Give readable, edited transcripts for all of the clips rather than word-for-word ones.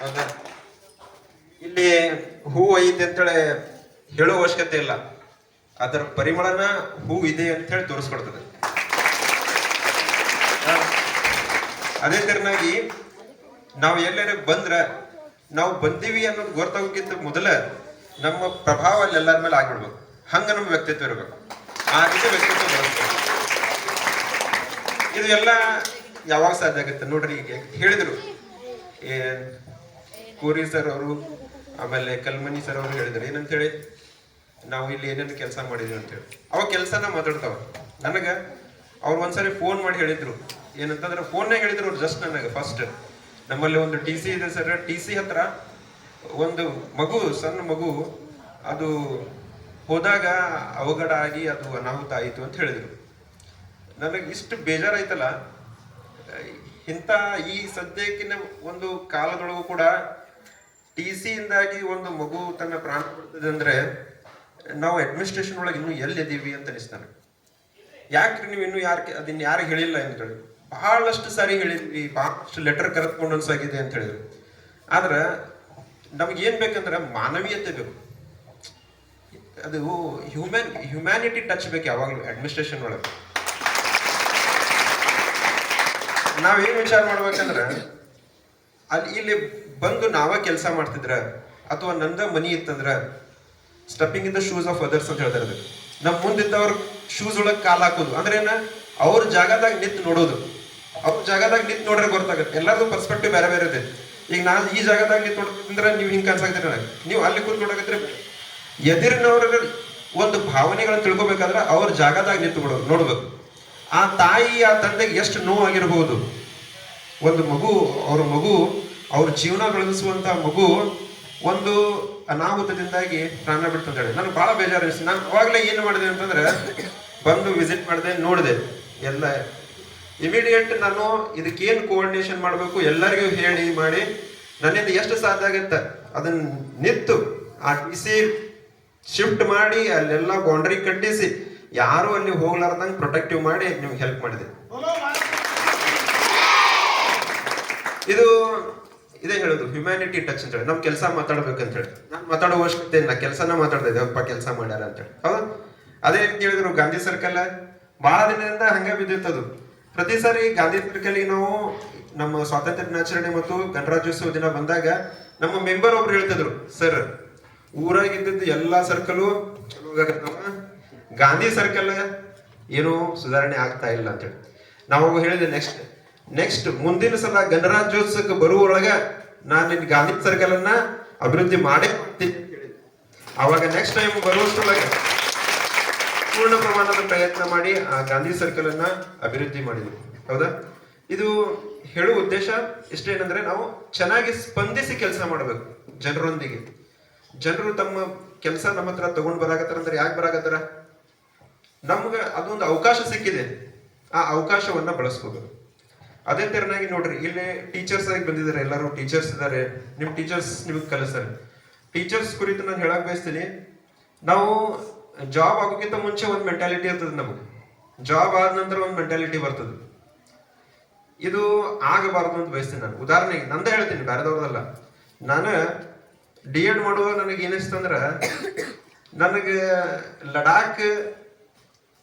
ಹೌದಾ? ಇಲ್ಲಿ ಹೂ ಐತೆ ಅಂತೇಳಿ ಹೇಳೋ ಅವಶ್ಯಕತೆ ಇಲ್ಲ, ಅದರ ಪರಿಮಳನ ಹೂ ಇದೆ ಅಂತ ಹೇಳಿ ತೋರಿಸ್ಕೊಡ್ತದೆ. ಅದೇ ತರನಾಗಿ ನಾವು ಎಲ್ಲರ ಬಂದ್ರ ನಾವು ಬಂದೀವಿ ಅನ್ನೋದು ಗೊತ್ತಾಗೋಕ್ಕಿಂತ ಮೊದಲ ನಮ್ಮ ಪ್ರಭಾವ ಅಲ್ಲಿ ಎಲ್ಲರ ಮೇಲೆ ಆಗ್ಬಿಡ್ಬೇಕು. ಹಂಗ ನಮ್ಮ ವ್ಯಕ್ತಿತ್ವ ಇರಬೇಕು. ಆ ರೀತಿ ವ್ಯಕ್ತಿತ್ವ ಬರುತ್ತೆ. ಇದು ಎಲ್ಲ ಯಾವಾಗ ಸಾಧ್ಯ ಆಗುತ್ತೆ ನೋಡ್ರಿ. ಈಗ ಹೇಳಿದ್ರು ಕೋರಿ ಸರ್ ಅವರು, ಆಮೇಲೆ ಕಲ್ಮನಿ ಸರ್ ಅವರು ಹೇಳಿದ್ರು ಏನಂತ ಹೇಳಿ, ನಾವು ಇಲ್ಲಿ ಏನೇನು ಕೆಲಸ ಮಾಡಿದ್ವಿ ಅಂತೇಳಿ. ಅವಾಗ ಕೆಲಸನ ಮಾತಾಡ್ತಾವ. ನನಗೆ ಅವ್ರು ಒಂದ್ಸರಿ ಫೋನ್ ಮಾಡಿ ಹೇಳಿದ್ರು ಏನಂತಂದ್ರೆ, ಫೋನ್ನಾಗ ಹೇಳಿದ್ರು ಅವ್ರು ಜಸ್ಟ್ ನನಗೆ ಫಸ್ಟ್, ನಮ್ಮಲ್ಲಿ ಒಂದು ಟಿ ಸಿ ಇದೆ ಸರ್, ಟಿ ಸಿ ಹತ್ರ ಒಂದು ಮಗು, ಸಣ್ಣ ಮಗು ಅದು ಹೋದಾಗ ಅವಘಡ ಆಗಿ ಅದು ಅನಾಹುತ ಆಯಿತು ಅಂತ ಹೇಳಿದ್ರು. ನನಗೆ ಇಷ್ಟು ಬೇಜಾರಾಯ್ತಲ್ಲ. ಇಂಥ ಈ ಸದ್ಯಕ್ಕಿನ ಒಂದು ಕಾಲದೊಳಗೂ ಕೂಡ ಟಿ ಸಿ ಇಂದಾಗಿ ಒಂದು ಮಗು ತನ್ನ ಪ್ರಾಣ ಬಿಡ್ತದೆ ಅಂದ್ರೆ ನಾವು ಅಡ್ಮಿನಿಸ್ಟ್ರೇಷನ್ ಒಳಗೆ ಇನ್ನೂ ಎಲ್ಲಿದ್ದೀವಿ ಅಂತ ಅನಿಸ್ತಾನೆ. ಯಾಕ್ರಿ ನೀವು ಇನ್ನೂ ಅದನ್ನ ಯಾರಿಗೆ ಹೇಳಿಲ್ಲ ಅಂತೇಳಿ ಬಹಳಷ್ಟು ಸಾರಿ ಹೇಳಿದ್ವಿ, ಬಹಳಷ್ಟು ಲೆಟರ್ ಕರೆಸ್ಪಾಂಡೆನ್ಸ್ ಆಗಿದೆ ಅಂತ ಹೇಳಿದ್ರು. ಆದ್ರೆ ನಮ್ಗೆ ಏನ್ ಬೇಕಂದ್ರೆ ಮಾನವೀಯತೆ ಬೇಕು. ಅದು ಹ್ಯುಮ್ಯಾನಿಟಿ ಟಚ್ ಬೇಕು ಯಾವಾಗಲೂ ಅಡ್ಮಿನಿಸ್ಟ್ರೇಷನ್ ಒಳಗೆ. ನಾವೇನ್ ವಿಚಾರ ಮಾಡ್ಬೇಕಂದ್ರೆ, ಅಲ್ಲಿ ಇಲ್ಲಿ ಬಂದು ನಾವ ಕೆಲಸ ಮಾಡ್ತಿದ್ರ ಅಥವಾ ನಂದ ಮನಿ ಇತ್ತಂದ್ರ stepping in the shoes of others ಅಂತ ಹೇಳ್ತಾರೆ. ನಮ್ ಮುಂದಿದ್ದವ್ರ ಶೂಸ್ ಒಳಗೆ ಕಾಲ್ ಹಾಕೋದು ಅಂದ್ರೆ ಏನ, ಅವ್ರ ಜಾಗದಾಗ ನಿಂತು ನೋಡೋದು. ಅವ್ರ ಜಾಗದಾಗ ನಿಂತು ನೋಡ್ರೆ ಗೊತ್ತಾಗುತ್ತೆ. ಎಲ್ಲಾರ್ದು ಪರ್ಸ್ಪೆಕ್ಟಿವ್ ಬೇರೆ ಬೇರೆ ಇದೆ. ಈಗ ನಾನು ಈ ಜಾಗದಾಗ ನಿಂತು ನೋಡ್ತಿದ್ರೆ ನೀವು ಹಿಂಗೆ ಕನ್ಸಾಗ್ತೀರಿ ನನಗೆ, ನೀವು ಅಲ್ಲಿ ಕೂತ್ ನೋಡಕತ್ರಿ. ಎದುರಿನವ್ರ ಒಂದು ಭಾವನೆಗಳನ್ನ ತಿಳ್ಕೊಬೇಕಾದ್ರೆ ಅವ್ರ ಜಾಗದಾಗ ನಿಂತು ನೋಡ್ಬೇಕು. ಆ ತಾಯಿ ಆ ತಂದೆಗೆ ಎಷ್ಟು ನೋವಾಗಿರ್ಬೋದು. ಒಂದು ಮಗು, ಅವ್ರ ಜೀವನ ಬೆಳೆಸುವಂತ ಮಗು ಒಂದು ಅನಾಹುತದಿಂದಾಗಿ ಪ್ರಾಣ ಬಿಡ್ತು ಅಂತ ಹೇಳಿ ನನಗೆ ಬಹಳ ಬೇಜಾರು ಅನಿಸ್ತು. ನಾನು ಅವಾಗಲೇ ಏನು ಮಾಡಿದೆ ಅಂತಂದ್ರೆ, ಬಂದು ವಿಸಿಟ್ ಮಾಡಿದೆ, ನೋಡಿದೆ ಎಲ್ಲ. ಇಮಿಡಿಯೇಟ್ ನಾನು ಇದಕ್ಕೇನು ಕೋಆರ್ಡಿನೇಷನ್ ಮಾಡಬೇಕು ಎಲ್ಲರಿಗೂ ಹೇಳಿ ಮಾಡಿ ನನ್ನಿಂದ ಎಷ್ಟು ಸಾಧ್ಯ ಆಗುತ್ತೆ ಅದನ್ನ ನಿಂತು ಆ ಟಿ ಸಿ ಶಿಫ್ಟ್ ಮಾಡಿ ಅಲ್ಲೆಲ್ಲ ಬೌಂಡ್ರಿ ಕಟ್ಟಿಸಿ ಯಾರು ಅಲ್ಲಿ ಹೋಗ್ಲಾರ್ದಂಗೆ ಪ್ರೊಟೆಕ್ಟಿವ್ ಮಾಡಿ ನಿಮ್ಗೆ ಹೆಲ್ಪ್ ಮಾಡಿದೆ. ಇದೇ ಹೇಳೋದು ಹ್ಯುಮ್ಯಾನಿಟಿ ಟಚ್ ಅಂತ ಹೇಳಿ. ನಮ್ ಕೆಲಸ ಮಾತಾಡ್ಬೇಕಂತ ಹೇಳಿ ನಾನು ಮಾತಾಡೋ ಅವಶ್ಯಕತೆ ಇಲ್ಲ, ಕೆಲಸನ ಮಾತಾಡ್ತಾ ಇದ್ದೆ. ಅಪ್ಪ ಕೆಲಸ ಮಾಡ್ಯಾರ ಅಂತ ಹೇಳಿ. ಹೌದಾ? ಅದೇ ರೀತಿ ಹೇಳಿದ್ರು ಗಾಂಧಿ ಸರ್ಕಲ್ ಬಹಳ ದಿನದಿಂದ ಹಂಗ ಬಿದ್ದಿತ್ತದು. ಪ್ರತಿ ಸಾರಿ ಗಾಂಧಿ ಸರ್ಕಲ್ ನಾವು ನಮ್ಮ ಸ್ವಾತಂತ್ರ್ಯ ದಿನಾಚರಣೆ ಮತ್ತು ಗಣರಾಜ್ಯೋತ್ಸವ ದಿನ ಬಂದಾಗ ನಮ್ಮ ಮೆಂಬರ್ ಒಬ್ರು ಹೇಳ್ತಿದ್ರು, ಸರ್ ಊರಾಗಿದ್ದ ಎಲ್ಲಾ ಸರ್ಕಲು ಚಲೋ ಆಗತ್ತವ, ಗಾಂಧಿ ಸರ್ಕಲ್ ಏನೋ ಸುಧಾರಣೆ ಆಗ್ತಾ ಇಲ್ಲ ಅಂತ ಹೇಳಿ. ನಾವು ಹೇಳಿದೆ ನೆಕ್ಸ್ಟ್ ಮುಂದಿನ ಸಲ ಗಣರಾಜ್ಯೋತ್ಸವಕ್ಕೆ ಬರುವೊಳಗ ನಾನು ನಿನ್ ಗಾಂಧಿ ಸರ್ಕಲ್ ಅನ್ನ ಅಭಿವೃದ್ಧಿ ಮಾಡೇ ಮಾಡ್ತೀನಿ ಅಂತ ಹೇಳಿದೆ. ಅವಾಗ ನೆಕ್ಸ್ಟ್ ಟೈಮ್ ಬರುವಷ್ಟರೊಳಗೆ ಪೂರ್ಣ ಪ್ರಮಾಣದ ಪ್ರಯತ್ನ ಮಾಡಿ ಆ ಗಾಂಧಿ ಸರ್ಕಲ್ ಅನ್ನ ಅಭಿವೃದ್ಧಿ ಮಾಡಿದ್ವಿ. ಹೌದಾ? ಇದು ಹೇಳುವ ಉದ್ದೇಶ ಇಷ್ಟೇನಂದ್ರೆ, ನಾವು ಚೆನ್ನಾಗಿ ಸ್ಪಂದಿಸಿ ಕೆಲಸ ಮಾಡಬೇಕು ಜನರೊಂದಿಗೆ. ಜನರು ತಮ್ಮ ಕೆಲಸ ನಮ್ಮ ಹತ್ರ ತಗೊಂಡ್ ಬರಾಕತ್ತಾರ ಅಂದ್ರೆ ಯಾಕೆ ಬರಾಕತ್ತಾರ? ನಮ್ಗೆ ಅದೊಂದು ಅವಕಾಶ ಸಿಕ್ಕಿದೆ, ಆ ಅವಕಾಶವನ್ನ ಬಳಸ್ಕೋಬೇಕು. ಅದೇ ತೆರನಾಗಿ ನೋಡ್ರಿ, ಇಲ್ಲಿ ಟೀಚರ್ಸ್ ಆಗಿ ಬಂದಿದ್ದಾರೆ, ಎಲ್ಲರೂ ಟೀಚರ್ಸ್ ಇದ್ದಾರೆ. ನಿಮ್ ಟೀಚರ್ಸ್ ನಿಮ್ಗೆ ಕಲಿಸ್ತಾರೆ. ಟೀಚರ್ಸ್ ಕುರಿತು ನಾನು ಹೇಳಕ್ ಬಯಸ್ತೀನಿ, ನಾವು ಜಾಬ್ ಆಗೋಕ್ಕಿಂತ ಮುಂಚೆ ಒಂದು ಮೆಂಟಾಲಿಟಿ ಇರ್ತದೆ ನಮಗೆ, ಜಾಬ್ ಆದ ನಂತರ ಒಂದು ಮೆಂಟಾಲಿಟಿ ಬರ್ತದೆ. ಇದು ಆಗಬಾರ್ದು ಅಂತ ಬಯಸ್ತೀನಿ ನಾನು. ಉದಾಹರಣೆಗೆ ನಂದೇ ಹೇಳ್ತೀನಿ, ಬೇರೆದವ್ರದಲ್ಲ. ನಾನು ಡಿ.ಎಡ್ ಮಾಡುವಾಗ ನನಗೆ ಏನಿಸ್ತಂದ್ರ, ನನಗೆ ಲಡಾಖ್,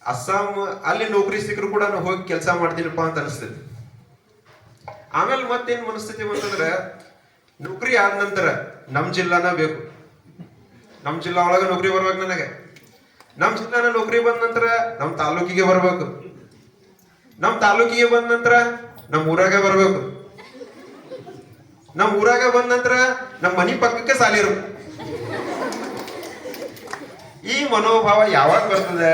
ಅಸ್ಸಾಂ ಅಲ್ಲಿ ನೌಕರಿ ಸಿಕ್ಕರು ಕೂಡ ನಾನು ಹೋಗಿ ಕೆಲಸ ಮಾಡ್ತೀನಪ್ಪ ಅಂತ ಅನಿಸ್ತದೆ. ಆಮೇಲೆ ಮತ್ತೇನ್ ಮನಸ್ಥಿತಿ ಬಂತಂದ್ರೆ, ನೌಕರಿ ಆದ ನಂತರ ನಮ್ ಜಿಲ್ಲಾನ ಬೇಕು, ನಮ್ ಜಿಲ್ಲಾ ಒಳಗ ನೌಕರಿ ಬರ್ಬೇಕು ನನಗೆ. ನಮ್ ಜಿಲ್ಲಾನ ನೌಕರಿ ಬಂದ ನಂತರ ನಮ್ ತಾಲೂಕಿಗೆ ಬರ್ಬೇಕು, ನಮ್ ತಾಲೂಕಿಗೆ ಬಂದ ನಂತರ ನಮ್ ಊರಾಗ ಬರ್ಬೇಕು, ನಮ್ ಊರಾಗ ಬಂದ ನಂತರ ನಮ್ ಮನಿ ಪಕ್ಕಕ್ಕೆ ಸಾಲಿರು. ಈ ಮನೋಭಾವ ಯಾವಾಗ ಬರ್ತದೆ?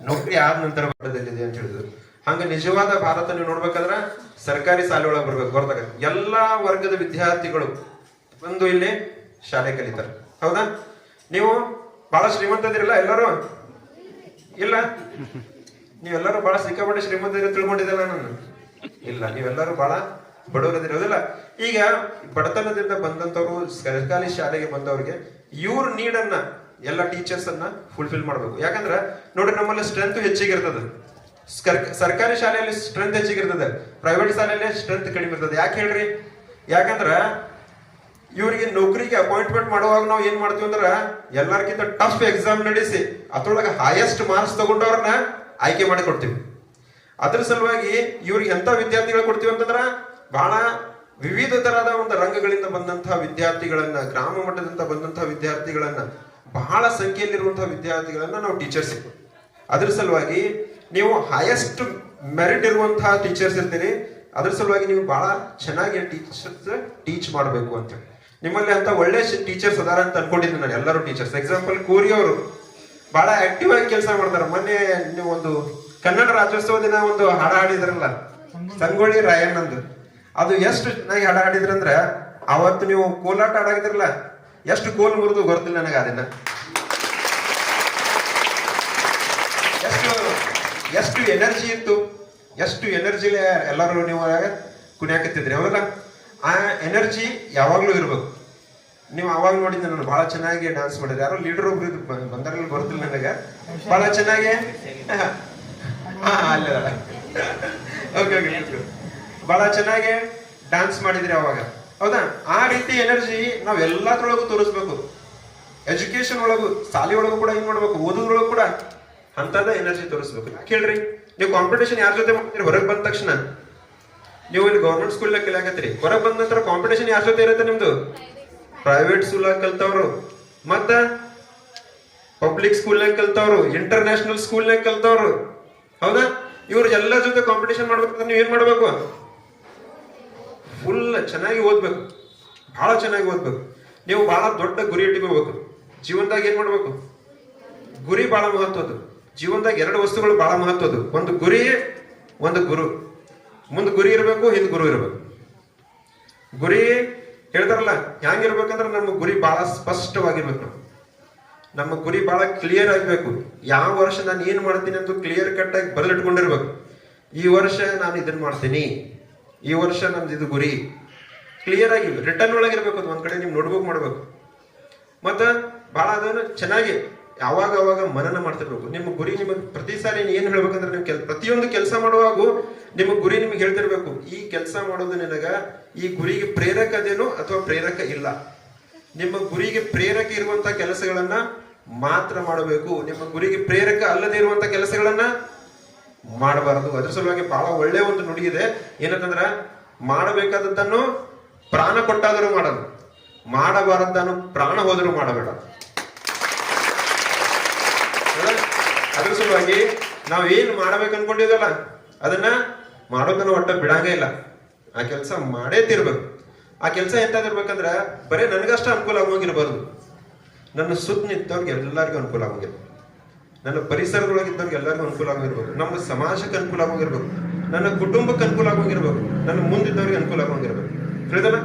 ನೌಕರಿ ಆದ ನಂತರ ಬರ್ತದಲ್ಲಿದೆ ಅಂತ ಹೇಳಿದ್ರು. ಹಂಗ ನಿಜವಾದ ಭಾರತ ನೀವು ನೋಡ್ಬೇಕಾದ್ರ ಸರ್ಕಾರಿ ಶಾಲೆ ಒಳಗೆ ಬರ್ದಾಗ ಎಲ್ಲಾ ವರ್ಗದ ವಿದ್ಯಾರ್ಥಿಗಳು ಬಂದು ಇಲ್ಲಿ ಶಾಲೆ ಕಲಿತಾರೆ. ಹೌದಾ? ನೀವು ಬಹಳ ಶ್ರೀಮಂತದಿರಲ್ಲ ಎಲ್ಲರೂ? ಇಲ್ಲ, ನೀವೆಲ್ಲರೂ ಬಹಳ ಸಿಕ್ಕಾಪಟ್ಟೆ ಶ್ರೀಮಂತದಿರ ತಿಳ್ಕೊಂಡಿದ್ದಲ್ಲ ನಾನು? ಇಲ್ಲ, ನೀವೆಲ್ಲರೂ ಬಹಳ ಬಡವರದಿರೋದಿಲ್ಲ. ಈಗ ಬಡತನದಿಂದ ಬಂದಂತವ್ರು ಸರ್ಕಾರಿ ಶಾಲೆಗೆ ಬಂದವ್ರಿಗೆ ಇವ್ರ ನೀಡನ್ನ ಎಲ್ಲ ಟೀಚರ್ಸ್ ಅನ್ನ ಫುಲ್ಫಿಲ್ ಮಾಡ್ಬೇಕು. ಯಾಕಂದ್ರ ನೋಡ್ರಿ, ನಮ್ಮಲ್ಲಿ ಸ್ಟ್ರೆಂತ್ ಹೆಚ್ಚಿಗಿರ್ತದೆ. ಸರ್ಕಾರಿ ಶಾಲೆಯಲ್ಲಿ ಸ್ಟ್ರೆಂತ್ ಹೆಚ್ಚಿಗಿರ್ತದೆ, ಪ್ರೈವೇಟ್ ಶಾಲೆಯಲ್ಲಿ ಸ್ಟ್ರೆಂತ್ ಕಡಿಮೆ ಇರ್ತದೆ. ಯಾಕೆ ಹೇಳ್ರಿ? ಯಾಕಂದ್ರ ಇವರಿಗೆ ನೌಕರಿಗೆ ಅಪಾಯಿಂಟ್ಮೆಂಟ್ ಮಾಡುವಾಗ ನಾವು ಏನ್ ಮಾಡ್ತೀವಿ ಅಂದ್ರ ಎಲ್ಲರಿಗಿಂತ ಟಫ್ ಎಕ್ಸಾಮ್ ನಡೆಸಿ ಅದ್ರೊಳಗೆ ಹೈಯೆಸ್ಟ್ ಮಾರ್ಕ್ಸ್ ತಗೊಂಡವ್ರನ್ನ ಆಯ್ಕೆ ಮಾಡಿ ಕೊಡ್ತೀವಿ. ಅದ್ರ ಸಲುವಾಗಿ ಇವ್ರಿಗೆ ಎಂತ ವಿದ್ಯಾರ್ಥಿಗಳು ಕೊಡ್ತೀವಿ ಅಂತಂದ್ರ ಬಹಳ ವಿವಿಧ ತರಹದ ಒಂದು ರಂಗಗಳಿಂದ ಬಂದಂತಹ ವಿದ್ಯಾರ್ಥಿಗಳನ್ನ, ಗ್ರಾಮ ಮಟ್ಟದಿಂದ ಬಂದಂತಹ ವಿದ್ಯಾರ್ಥಿಗಳನ್ನ, ಬಹಳ ಸಂಖ್ಯೆಯಲ್ಲಿರುವಂತಹ ವಿದ್ಯಾರ್ಥಿಗಳನ್ನ ನಾವು ಟೀಚರ್ಸ್. ಅದ್ರ ಸಲುವಾಗಿ ನೀವು ಹೈಯೆಸ್ಟ್ ಮೆರಿಟ್ ಇರುವಂತಹ ಟೀಚರ್ಸ್ ಇರ್ತೀರಿ. ಅದ್ರ ಸಲುವಾಗಿ ನೀವು ಬಹಳ ಚೆನ್ನಾಗಿ ಟೀಚ್ ಮಾಡಬೇಕು ಅಂತ. ನಿಮ್ಮಲ್ಲಿ ಅಂತ ಒಳ್ಳೆ ಟೀಚರ್ಸ್ ಅದಾರ ಅಂತ ಅನ್ಕೊಂಡಿದ್ದೀನಿ ನಾನು. ಎಲ್ಲರೂ ಟೀಚರ್ಸ್, ಎಕ್ಸಾಂಪಲ್ ಕೋರಿ ಅವರು ಬಹಳ ಆಕ್ಟಿವ್ ಆಗಿ ಕೆಲಸ ಮಾಡ್ತಾರೆ. ಮೊನ್ನೆ ನೀವು ಒಂದು ಕನ್ನಡ ರಾಜ್ಯೋತ್ಸವ ದಿನ ಒಂದು ಹಾಡ ಹಾಡಿದ್ರಲ್ಲ, ಸಂಗೊಳ್ಳಿ ರಾಯಣ್ಣಂದು, ಅದು ಎಷ್ಟು ಚೆನ್ನಾಗಿ ಹಾಡ ಹಾಡಿದ್ರಂದ್ರ ಅವತ್ತು ನೀವು ಕೋಲಾಟ ಆಡಾಗಿದ್ರಲ್ಲ, ಎಷ್ಟು ಕೋಲ್ ಮುರಿದು ಗೊತ್ತಿಲ್ಲ ನನಗೆ. ಅದನ್ನ ಎಷ್ಟು ಎನರ್ಜಿ ಇತ್ತು, ಎಷ್ಟು ಎನರ್ಜಿಲೆ ಎಲ್ಲರೂ ನೀವು ಕುಣಿಯಾಕತ್ತಿದ್ರಿ. ಅವಾಗ ಆ ಎನರ್ಜಿ ಯಾವಾಗ್ಲೂ ಇರ್ಬೇಕು. ನೀವು ಅವಾಗ ನೋಡಿದ್ದೆ ನಾನು ಬಹಳ ಚೆನ್ನಾಗಿ ಡಾನ್ಸ್ ಮಾಡಿದ್ರಿ. ಯಾರೋ ಲೀಡರ್ ಒಬ್ರು ಬಂದಾರಲ್ಲಿ ಬರ್ತಿಲ್ಲ ನನಗೆ, ಬಹಳ ಚೆನ್ನಾಗಿ ಬಹಳ ಚೆನ್ನಾಗಿ ಡಾನ್ಸ್ ಮಾಡಿದ್ರಿ ಅವಾಗ, ಹೌದಾ? ಆ ರೀತಿ ಎನರ್ಜಿ ನಾವ್ ಎಲ್ಲದ್ರೊಳಗೂ ತೋರಿಸ್ಬೇಕು. ಎಜುಕೇಶನ್ ಒಳಗು, ಶಾಲೆ ಒಳಗು ಕೂಡ ಏನ್ ಮಾಡ್ಬೇಕು, ಓದೋದ್ರೊಳಗು ಕೂಡ ಅಂತದ ಎನರ್ಜಿ ತೋರಿಸ್ಬೇಕು. ಕೇಳ್ರಿ, ನೀವು ಕಾಂಪಿಟೇಷನ್ ಯಾರ ಜೊತೆ ಮಾಡ್ತೀರಿ? ಹೊರಗೆ ಬಂದ ತಕ್ಷಣ ನೀವು ಇಲ್ಲಿ ಗೌರ್ಮೆಂಟ್ ಸ್ಕೂಲ್ ಕಲಿಯಾಕತ್ತೀರಿ, ಹೊರಗೆ ಬಂದ ನಂತರ ಕಾಂಪಿಟೇಷನ್ ಯಾರ ಜೊತೆ ಇರುತ್ತೆ ನಿಮ್ದು? ಪ್ರೈವೇಟ್ ಸ್ಕೂಲ್ ಕಲ್ತವ್ರು, ಮತ್ತ ಪಬ್ಲಿಕ್ ಸ್ಕೂಲ್ನಾಗ ಕಲ್ತವ್ರು, ಇಂಟರ್ನ್ಯಾಷನಲ್ ಸ್ಕೂಲ್ನಾಗ ಕಲ್ತವ್ರು, ಹೌದಾ? ಇವ್ರ ಎಲ್ಲ ಜೊತೆ ಕಾಂಪಿಟೇಷನ್ ಮಾಡ್ಬೇಕಂದ್ರೆ ನೀವು ಏನ್ ಮಾಡ್ಬೇಕು? ಫುಲ್ ಚೆನ್ನಾಗಿ ಓದ್ಬೇಕು, ಬಹಳ ಚೆನ್ನಾಗಿ ಓದ್ಬೇಕು. ನೀವು ಬಹಳ ದೊಡ್ಡ ಗುರಿ ಇಟ್ಕೋಬೇಕು. ಜೀವನದಾಗ ಏನ್ ಮಾಡ್ಬೇಕು? ಗುರಿ ಬಹಳ ಮಹತ್ವದ್ದು. ಜೀವನದಾಗ ಎರಡು ವಸ್ತುಗಳು ಬಹಳ ಮಹತ್ವದ್ದು. ಒಂದು ಗುರಿ, ಒಂದು ಗುರು. ಮುಂದ್ ಗುರಿ ಇರಬೇಕು, ಹಿಂದ್ ಗುರು ಇರಬೇಕು. ಗುರಿ ಹೇಳ್ತಾರಲ್ಲ, ಹ್ಯಾಂಗಿರ್ಬೇಕಂದ್ರೆ ನಮ್ಮ ಗುರಿ ಬಹಳ ಸ್ಪಷ್ಟವಾಗಿರ್ಬೇಕು. ನಮ್ಮ ಗುರಿ ಬಹಳ ಕ್ಲಿಯರ್ ಆಗ್ಬೇಕು. ಯಾವ ವರ್ಷ ನಾನು ಏನ್ ಮಾಡ್ತೀನಿ ಅಂತ ಕ್ಲಿಯರ್ ಕಟ್ ಆಗಿ ಬರೆದಿಟ್ಕೊಂಡಿರ್ಬೇಕು. ಈ ವರ್ಷ ನಾನು ಇದನ್ನ ಮಾಡ್ತೀನಿ, ಈ ವರ್ಷ ನಮ್ದು ಇದು ಗುರಿ ಕ್ಲಿಯರ್ ಆಗಿ ರಿಟರ್ನ್ ಒಳಗಿರ್ಬೇಕು. ಅದು ಒಂದ್ ಕಡೆ ನೀವು ನೋಟ್ಬುಕ್ ಮಾಡ್ಬೇಕು. ಮತ್ತ ಬಹಳ ಅದನ್ನು ಚೆನ್ನಾಗಿ ಯಾವಾಗ ಅವಾಗ ಮನನ ಮಾಡ್ತಿರ್ಬೇಕು. ನಿಮ್ಮ ಗುರಿ ನಿಮಗೆ ಪ್ರತಿ ಸಾರಿ ಏನ್ ಹೇಳ್ಬೇಕಂದ್ರೆ, ನೀವು ಪ್ರತಿಯೊಂದು ಕೆಲಸ ಮಾಡುವಾಗೂ ನಿಮ್ಮ ಗುರಿ ನಿಮ್ಗೆ ಹೇಳ್ತಿರ್ಬೇಕು. ಈ ಕೆಲಸ ಮಾಡೋದು ನಿನಗ ಈ ಗುರಿಗೆ ಪ್ರೇರಕ ಅದೇನು ಅಥವಾ ಪ್ರೇರಕ ಇಲ್ಲ. ನಿಮ್ಮ ಗುರಿಗೆ ಪ್ರೇರಕ ಇರುವಂತ ಕೆಲಸಗಳನ್ನ ಮಾತ್ರ ಮಾಡಬೇಕು. ನಿಮ್ಮ ಗುರಿಗೆ ಪ್ರೇರಕ ಅಲ್ಲದೆ ಇರುವಂತ ಕೆಲಸಗಳನ್ನ ಮಾಡಬಾರದು. ಅದ್ರ ಸಲುವಾಗಿ ಬಹಳ ಒಳ್ಳೆ ಒಂದು ನುಡಿ ಇದೆ. ಏನಂತಂದ್ರ, ಮಾಡಬೇಕಾದದ್ದನ್ನು ಪ್ರಾಣ ಕೊಟ್ಟಾದರೂ ಮಾಡಲು, ಮಾಡಬಾರದನ್ನು ಪ್ರಾಣ ಹೋದರೂ ಮಾಡಬೇಡ. ಅದ್ರ ಸಲುವಾಗಿ ನಾವ್ ಏನ್ ಮಾಡ್ಬೇಕು ಅನ್ಕೊಂಡಿದಲ್ಲ ಅದನ್ನ ಮಾಡೋದನ್ನ ಒಟ್ಟ ಬಿಡಂಗೇ ಇಲ್ಲ. ಆ ಕೆಲಸ ಮಾಡೇ ತಿರ್ಬೇಕು. ಆ ಕೆಲಸ ಎಂತಾದಿರ್ಬೇಕಂದ್ರ ಬರೀ ನನಗಷ್ಟ ಅನುಕೂಲ ಆಗೋಗಿರ್ಬಾರ್ದು, ನನ್ನ ಸುತ್ತ ನಿಂತವ್ರಿಗೆ ಎಲ್ಲರಿಗೂ ಅನುಕೂಲ ಆಗೋಗಿರ್ಬೇಕು. ನನ್ನ ಪರಿಸರದೊಳಗಿದ್ದವ್ರಿಗೆ ಎಲ್ಲರಿಗೂ ಅನುಕೂಲ ಆಗೋಗಿರ್ಬೇಕು. ನಮ್ಮ ಸಮಾಜಕ್ಕೆ ಅನುಕೂಲ ಆಗೋಗಿರ್ಬೇಕು. ನನ್ನ ಕುಟುಂಬಕ್ಕೆ ಅನುಕೂಲ ಆಗೋಗಿರ್ಬೇಕು. ನನ್ನ ಮುಂದಿದ್ದವ್ರಿಗೆ ಅನುಕೂಲ ಆಗೋಗಿರ್ಬೇಕು. ತಿಳಿದಲ್ಲ?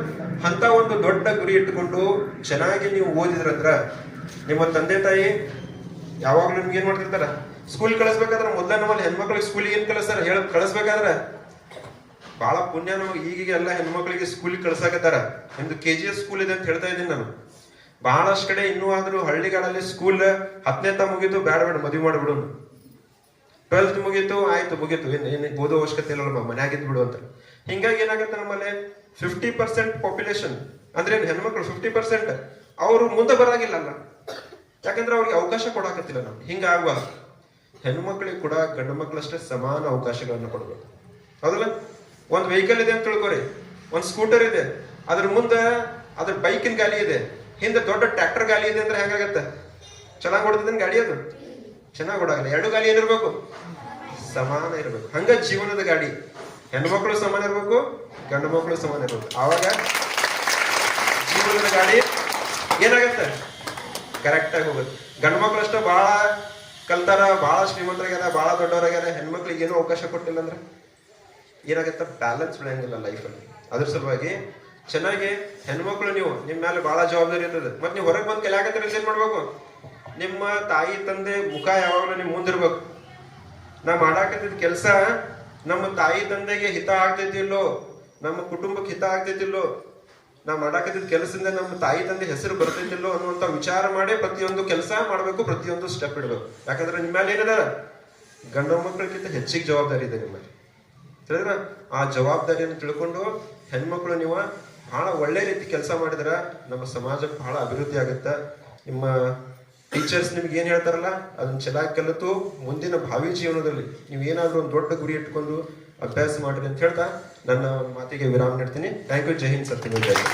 ಅಂತ ಒಂದು ದೊಡ್ಡ ಗುರಿ ಇಟ್ಟುಕೊಂಡು ಚೆನ್ನಾಗಿ ನೀವು ಓದಿದ್ರಂದ್ರ ನಿಮ್ಮ ತಂದೆ ತಾಯಿ ಯಾವಾಗ್ಲೂ ನಿಮ್ಗೆ ಏನ್ ಮಾಡ್ತಿರ್ತಾರ? ಸ್ಕೂಲ್ ಕಳಿಸ್ಬೇಕಾದ್ರೆ ಮೊದ್ಲ ನಮ್ಮಲ್ಲಿ ಹೆಣ್ಮಕ್ಳಿಗೆ ಸ್ಕೂಲಿಗೆ ಏನ್ ಕಳಿಸ್ತಾರ ಹೇಳ? ಕಳಿಸ್ಬೇಕಾದ್ರ ಬಹಳ ಪುಣ್ಯ ನಮಗೆ. ಈಗೀಗ ಎಲ್ಲ ಹೆಣ್ಮಕ್ಳಿಗೆ ಸ್ಕೂಲಿಗೆ ಕಳ್ಸಾಕತ್ತಾರ. ನಿಮ್ದು KGS ಸ್ಕೂಲ್ ಇದೆ ಅಂತ ಹೇಳ್ತಾ ಇದ್ದೀನಿ ನಾನು. ಬಹಳಷ್ಟು ಕಡೆ ಇನ್ನೂ ಆದ್ರೂ ಹಳ್ಳಿಗಳಲ್ಲಿ ಸ್ಕೂಲ್ 10ನೇ ಮುಗೀತು, ಬೇಡ ಮದುವೆ ಮಾಡಿಬಿಡು, 12th ಮುಗೀತು, ಆಯ್ತು ಮುಗೀತು, ಏನ್ ಓದೋ ಅವಶ್ಯಕತೆ ಇಲ್ಲ, ಮನ್ಯಾಗಿದ್ ಬಿಡು ಅಂತ. ಹಿಂಗಾಗಿ ಏನಾಗುತ್ತೆ, ನಮ್ಮಲ್ಲಿ 50% ಪಾಪ್ಯುಲೇಷನ್ ಅಂದ್ರೆ ಹೆಣ್ಮಕ್ಳು 50% ಅವ್ರು ಮುಂದೆ ಬರಾಗಿಲ್ಲಲ್ಲ. ಯಾಕಂದ್ರೆ ಅವ್ರಿಗೆ ಅವಕಾಶ ಕೊಡಾಕತ್ತಿಲ್ಲ ನಾವು. ಹಿಂಗಾಗುವ ಹೆಣ್ಮಕ್ಳಿಗೆ ಕೂಡ ಗಂಡು ಮಕ್ಳಷ್ಟೇ ಸಮಾನ ಅವಕಾಶಗಳನ್ನ ಕೊಡ್ಬೇಕು, ಹೌದಲ್ಲ? ಒಂದ್ ವೆಹಿಕಲ್ ಇದೆ ಅಂತ ತಿಳ್ಕೊರಿ, ಒಂದ್ ಸ್ಕೂಟರ್ ಇದೆ, ಅದ್ರ ಮುಂದೆ ಅದ್ರ ಬೈಕಿನ ಗಾಲಿ ಇದೆ, ಹಿಂದೆ ದೊಡ್ಡ ಟ್ರ್ಯಾಕ್ಟರ್ ಗಾಲಿ ಇದೆ ಅಂದ್ರೆ ಹೆಂಗಾಗತ್ತ? ಚೆನ್ನಾಗಿ ಹೊಡೆದಿದ್ದೇನೆ ಗಾಡಿ, ಅದು ಚೆನ್ನಾಗಿ ಓಡಾಗಲ್ಲ. ಎರಡು ಗಾಲಿ ಏನಿರ್ಬೇಕು? ಸಮಾನ ಇರ್ಬೇಕು. ಹಂಗ ಜೀವನದ ಗಾಡಿ ಹೆಣ್ಮಕ್ಳು ಸಮಾನ ಇರ್ಬೇಕು, ಗಂಡು ಮಕ್ಕಳು ಸಮಾನ ಇರ್ಬೇಕು. ಆವಾಗ ಜೀವನದ ಗಾಡಿ ಏನಾಗತ್ತೆ? ಕರೆಕ್ಟ್ ಆಗಿ ಹೋಗುತ್ತೆ. ಗಂಡು ಮಕ್ಳು ಅಷ್ಟೇ ಬಹಳ ಕಲ್ತಾರ, ಬಹಳ ಶ್ರೀಮಂತರಾಗ್ಯಾರ, ಬಹಳ ದೊಡ್ಡವರಾಗ್ಯಾರ, ಹೆಣ್ಮಕ್ಳಿಗೆ ಏನೋ ಅವಕಾಶ ಕೊಟ್ಟಿಲ್ಲ ಅಂದ್ರೆ ಏನಾಗತ್ತ? ಬ್ಯಾಲೆನ್ಸ್ ಬೆಳೆಯಂಗಿಲ್ಲ ಲೈಫಲ್ಲಿ. ಅದ್ರ ಸಲುವಾಗಿ ಚೆನ್ನಾಗಿ ಹೆಣ್ಮಕ್ಳು ನೀವು ನಿಮ್ಮ ಮೇಲೆ ಬಹಳ ಜವಾಬ್ದಾರಿ ಇರ್ತದೆ. ಮತ್ತೆ ನೀವು ಹೊರಗೆ ಬಂದು ಕಲಿಯಾಕತ್ತರ ಏನ್ ಮಾಡ್ಬೇಕು? ನಿಮ್ಮ ತಾಯಿ ತಂದೆ ಮುಖ ಯಾವಾಗಲೂ ನಿಮ್ ಮುಂದಿರ್ಬೇಕು. ನಾ ಮಾಡಾಕತ್ತಿದ್ ಕೆಲಸ ನಮ್ಮ ತಾಯಿ ತಂದೆಗೆ ಹಿತ ಆಗ್ತೈತಿಲ್ಲೋ, ನಮ್ಮ ಕುಟುಂಬಕ್ಕೆ ಹಿತ ಆಗ್ತೈತಿಲ್ಲೋ, ನಾ ಮಾಡಾಕತ್ತಿದ್ ಕೆಲಸದಿಂದ ನಮ್ಮ ತಾಯಿ ತಂದೆ ಹೆಸರು ಬರ್ತೈತಿಲ್ಲೋ ಅನ್ನುವಂತ ವಿಚಾರ ಮಾಡಿ ಪ್ರತಿಯೊಂದು ಕೆಲಸ ಮಾಡ್ಬೇಕು, ಪ್ರತಿಯೊಂದು ಸ್ಟೆಪ್ ಇಡ್ಬೇಕು. ಯಾಕಂದ್ರೆ ನಿಮ್ಮ ಮೇಲೆ ಏನದ? ಗಂಡು ಮಕ್ಕಳಿಗಿಂತ ಹೆಚ್ಚಿಗೆ ಜವಾಬ್ದಾರಿ ಇದೆ ನಿಮ್ಮಲ್ಲಿ. ತಿಳಿದ್ರ? ಆ ಜವಾಬ್ದಾರಿಯನ್ನು ತಿಳ್ಕೊಂಡು ಹೆಣ್ಮಕ್ಳು ನೀವು ಬಹಳ ಒಳ್ಳೆ ರೀತಿ ಕೆಲಸ ಮಾಡಿದ್ರ ನಮ್ಮ ಸಮಾಜ ಬಹಳ ಅಭಿವೃದ್ಧಿ ಆಗುತ್ತೆ. ನಿಮ್ಮ ಟೀಚರ್ಸ್ ನಿಮ್ಗೆ ಏನ್ ಹೇಳ್ತಾರಲ್ಲ ಅದನ್ನ ಚೆನ್ನಾಗಿ ಕಲಿತು ಮುಂದಿನ ಭಾವಿ ಜೀವನದಲ್ಲಿ ನೀವೇನಾದ್ರೂ ಒಂದು ದೊಡ್ಡ ಗುರಿ ಇಟ್ಕೊಂಡು ಅಭ್ಯಾಸ ಮಾಡ್ರಿ ಅಂತ ಹೇಳ್ತಾ ನನ್ನ ಮಾತಿಗೆ ವಿರಾಮ ನೀಡ್ತೀನಿ. Thank you. ಜೈ ಹಿಂದ್. ಸತ್ಯಮೇವ ಜಯತೆ.